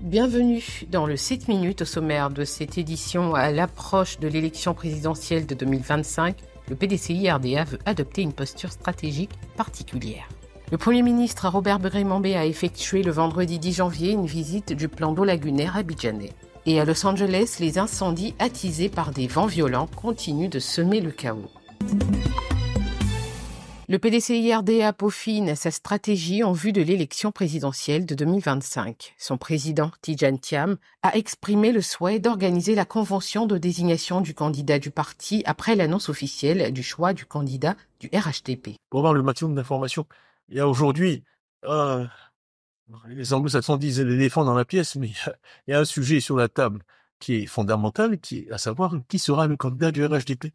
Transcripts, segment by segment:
Bienvenue dans le 7 minutes au sommaire de cette édition. À l'approche de l'élection présidentielle de 2025, le PDCI-RDA veut adopter une posture stratégique particulière. Le Premier ministre Robert Begré-Mambé a effectué le vendredi 10 janvier une visite du plan d'eau lagunaire abidjanais. Et à Los Angeles, les incendies attisés par des vents violents continuent de semer le chaos. Le PDCI-RDA peaufine sa stratégie en vue de l'élection présidentielle de 2025. Son président, Tidjane Thiam, a exprimé le souhait d'organiser la convention de désignation du candidat du parti après l'annonce officielle du choix du candidat du RHDP. Pour avoir le maximum d'informations, il y a aujourd'hui, les anglo-saxons disent l'éléphant dans la pièce, mais il y a un sujet sur la table qui est fondamental, qui est à savoir qui sera le candidat du RHDP.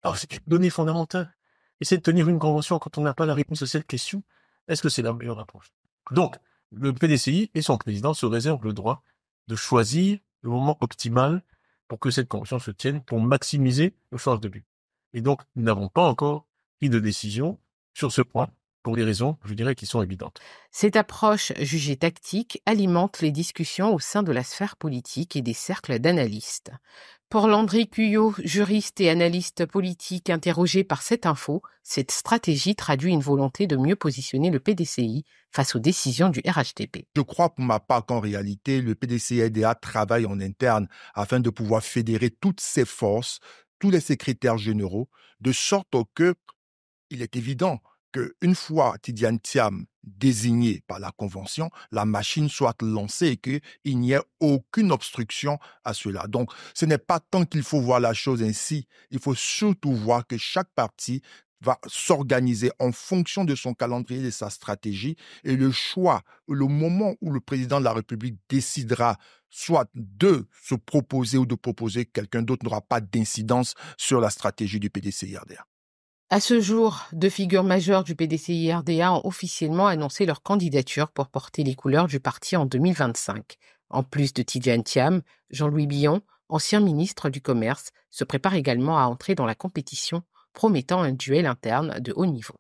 Alors c'est une donnée fondamentale. Essayer de tenir une convention quand on n'a pas la réponse à cette question, est-ce que c'est la meilleure approche? Donc, le PDCI et son président se réservent le droit de choisir le moment optimal pour que cette convention se tienne, pour maximiser nos chances de but. Et donc, nous n'avons pas encore pris de décision sur ce point, pour des raisons, je dirais, qui sont évidentes. Cette approche jugée tactique alimente les discussions au sein de la sphère politique et des cercles d'analystes. Pour Landry Cuyot, juriste et analyste politique interrogé par cette info, cette stratégie traduit une volonté de mieux positionner le PDCI face aux décisions du RHDP. Je crois pour ma part qu'en réalité, le PDCI-RDA travaille en interne afin de pouvoir fédérer toutes ses forces, tous les secrétaires généraux, de sorte que il est évident qu'une fois Tidjane Thiam désigné par la Convention, la machine soit lancée et qu'il n'y ait aucune obstruction à cela. Donc, ce n'est pas tant qu'il faut voir la chose ainsi, il faut surtout voir que chaque parti va s'organiser en fonction de son calendrier et de sa stratégie, et le choix, le moment où le président de la République décidera soit de se proposer ou de proposer quelqu'un d'autre n'aura pas d'incidence sur la stratégie du PDCI-RDA. À ce jour, 2 figures majeures du PDCI-RDA ont officiellement annoncé leur candidature pour porter les couleurs du parti en 2025. En plus de Tidjane Thiam, Jean-Louis Billon, ancien ministre du Commerce, se prépare également à entrer dans la compétition, promettant un duel interne de haut niveau.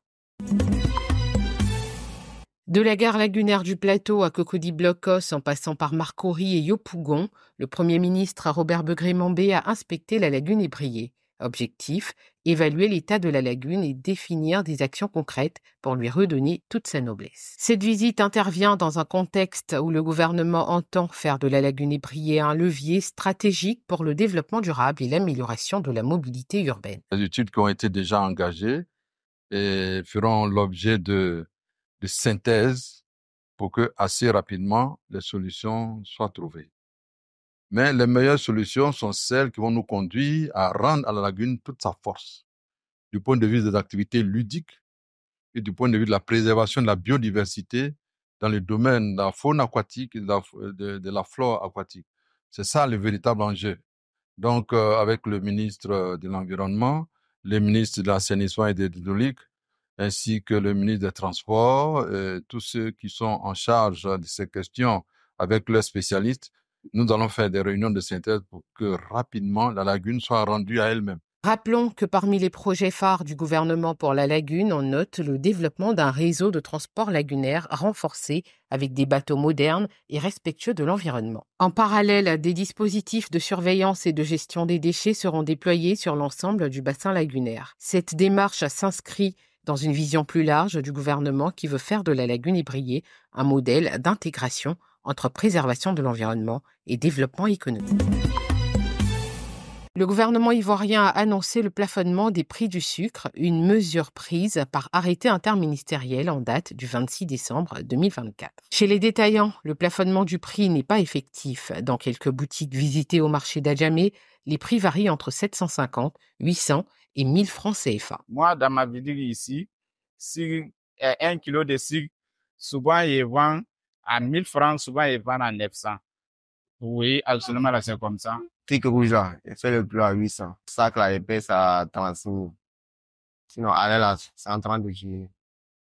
De la gare lagunaire du Plateau à Cocody-Bloc-Os en passant par Marcory et Yopougon, le Premier ministre Robert Begré-Mambé a inspecté la lagune ébriée. Objectif, évaluer l'état de la lagune et définir des actions concrètes pour lui redonner toute sa noblesse. Cette visite intervient dans un contexte où le gouvernement entend faire de la lagune ébriée un levier stratégique pour le développement durable et l'amélioration de la mobilité urbaine. Les études qui ont été déjà engagées et feront l'objet de synthèse pour que assez rapidement les solutions soient trouvées. Mais les meilleures solutions sont celles qui vont nous conduire à rendre à la lagune toute sa force, du point de vue des activités ludiques et du point de vue de la préservation de la biodiversité dans le domaine de la faune aquatique et de la flore aquatique. C'est ça le véritable enjeu. Donc, avec le ministre de l'Environnement, le ministre de l'Assainissement et de l'Hydraulique, ainsi que le ministre des Transports, tous ceux qui sont en charge de ces questions avec leurs spécialistes, nous allons faire des réunions de synthèse pour que rapidement la lagune soit rendue à elle-même. Rappelons que parmi les projets phares du gouvernement pour la lagune, on note le développement d'un réseau de transport lagunaire renforcé avec des bateaux modernes et respectueux de l'environnement. En parallèle, des dispositifs de surveillance et de gestion des déchets seront déployés sur l'ensemble du bassin lagunaire. Cette démarche s'inscrit dans une vision plus large du gouvernement qui veut faire de la lagune ébriée un modèle d'intégration entre préservation de l'environnement et développement économique. Le gouvernement ivoirien a annoncé le plafonnement des prix du sucre, une mesure prise par arrêté interministériel en date du 26 décembre 2024. Chez les détaillants, le plafonnement du prix n'est pas effectif. Dans quelques boutiques visitées au marché d'Adjamé, les prix varient entre 750, 800 et 1000 francs CFA. Moi, dans ma ville ici, si 1 kilo de sucre, souvent il vend à 1000 francs, souvent il vend à 900. Oui, absolument, là, c'est comme ça. Tic rouge, là, il fait le plus à 800. Sac, là, il pèse à 35 000. Sinon, allez, là, c'est en train de jouer.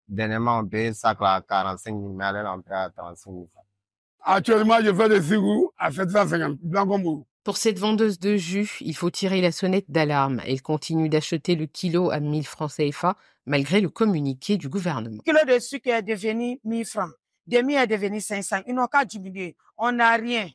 Dernièrement, on paye sac, là, à 45 000, mais allez, là, on paye à 35 000. Actuellement, je fais des cigous à 750, blanc comme vous. Pour cette vendeuse de jus, il faut tirer la sonnette d'alarme. Elle continue d'acheter le kilo à 1000 francs CFA, malgré le communiqué du gouvernement. Le kilo de sucre est devenu 1000 francs. Demi est devenu 500. Ils n'ont qu'à diminuer. On n'a rien.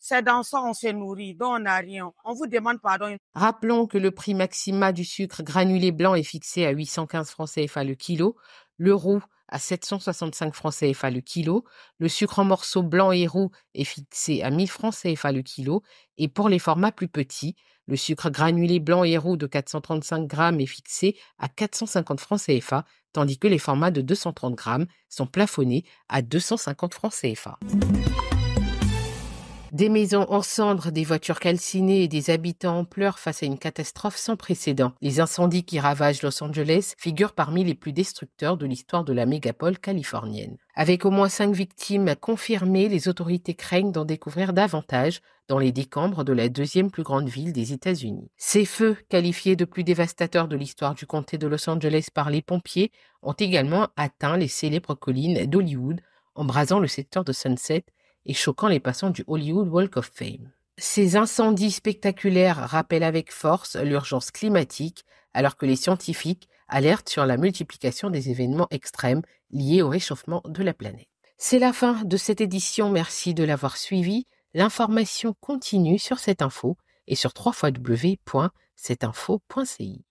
C'est dans ça on se nourrit, donc on n'a rien. On vous demande pardon. Rappelons que le prix maxima du sucre granulé blanc est fixé à 815 francs CFA le kilo, le roux à 765 francs CFA le kilo, le sucre en morceaux blanc et roux est fixé à 1000 francs CFA le kilo, et pour les formats plus petits, le sucre granulé blanc et roux de 435 grammes est fixé à 450 francs CFA, tandis que les formats de 230 grammes sont plafonnés à 250 francs CFA. Des maisons en cendres, des voitures calcinées et des habitants en pleurs face à une catastrophe sans précédent. Les incendies qui ravagent Los Angeles figurent parmi les plus destructeurs de l'histoire de la mégapole californienne. Avec au moins 5 victimes confirmées, les autorités craignent d'en découvrir davantage dans les décombres de la deuxième plus grande ville des États-Unis. Ces feux, qualifiés de plus dévastateurs de l'histoire du comté de Los Angeles par les pompiers, ont également atteint les célèbres collines d'Hollywood, embrasant le secteur de Sunset et choquant les passants du Hollywood Walk of Fame. Ces incendies spectaculaires rappellent avec force l'urgence climatique, alors que les scientifiques alertent sur la multiplication des événements extrêmes liés au réchauffement de la planète. C'est la fin de cette édition, merci de l'avoir suivi. L'information continue sur cette info et sur www.cetteinfo.ci.